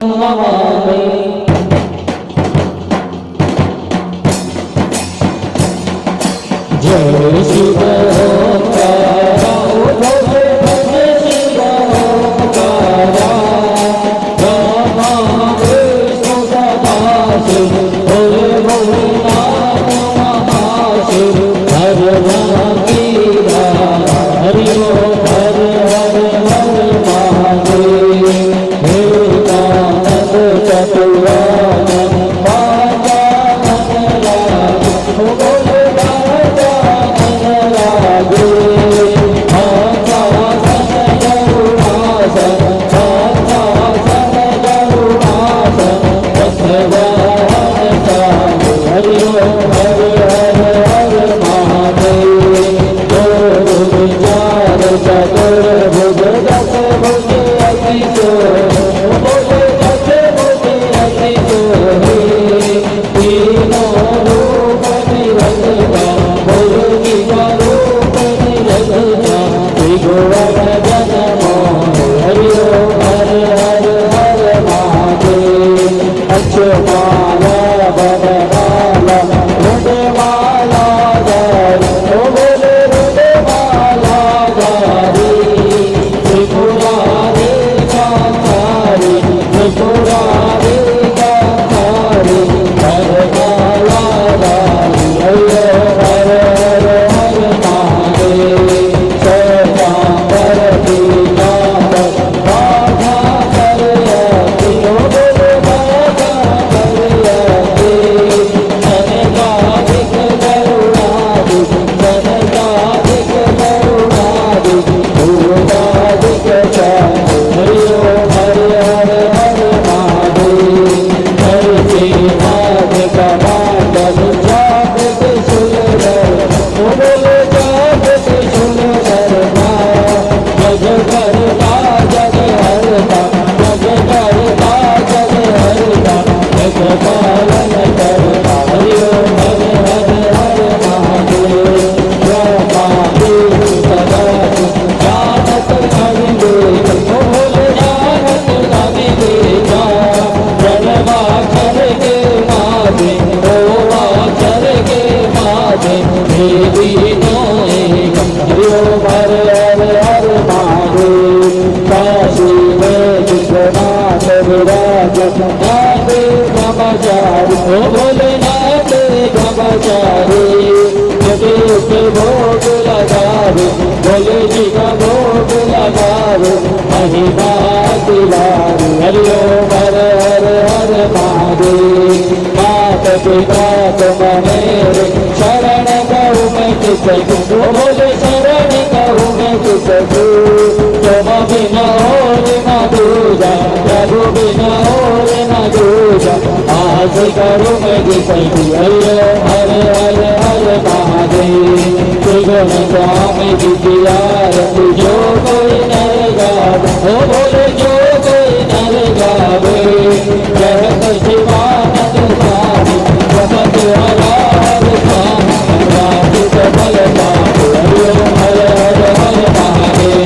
जय शिव ओंकारा भोले भजे शिव ओंकारा ब्रह्मा विष्णु सदा शिव भोले भोलेनाथ महाशिव हर कीरा हरि ओम हर हर हर महादेव हे कानन चतुरानन बाजा मन लागे भोले भोले जी का भोग लगावे महिमा दिलावे हरि ओम हर हर हर महादेव मात पिता तुम मेरे शरण कहूँ मैं किसको भोले शरण कहूँ मैं किसको तुम बिना और न दूजा प्रभु बिना और न दूजा आज करूँ मैं किसको हरि ओम हर हर हर महादेव त्रिगुण स्वामी की आरती जो कोई नर गावे ओ बोले जो कोई नर गावे जय शिवानंद स्वामी जगत आराध स्वामी राधे सबल पावे हरि ओम हर हर हर महादेव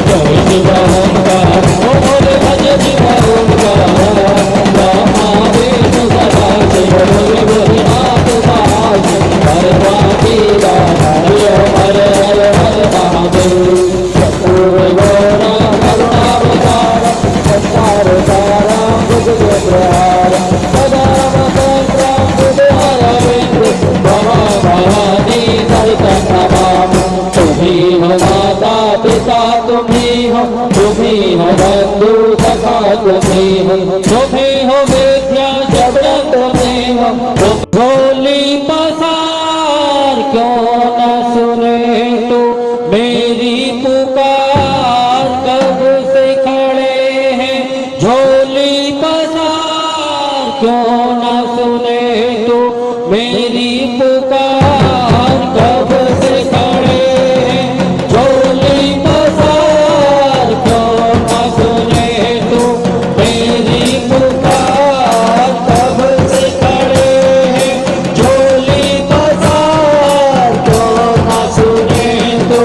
जय शिव ओंकार ओ बोले भज शिव ओंकार ब्रह्मा विष्णु सदा शिव भोले भोलेनाथ महाशिव हर कीरा हरि ओम हर हर हर महादेव चतुर गौरा करुणावतार संसार सारा बुद्ध प्रहार सदा वसंतराम बुद्धार विंद भवा भवानी सहित नमाम तुम्ही हो माता पिता तुम्ही हो बंधु सखा तुम्ही हो विद्या जगत तुम्ही हो भोली पसार क्यों न सुने तू मेरी पुकार कब से खड़े हैं झोली पसार क्यों न सुने तू मेरी पुकार कब से खड़े हैं झोली पसार क्यों न सुने तू मेरी पुकार कब से खड़े हैं झोली पसार क्यों न सुने तू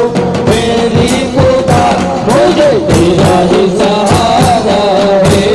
मेरी पुकार मुझे तेरा ही सहारा है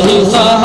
ही सहाय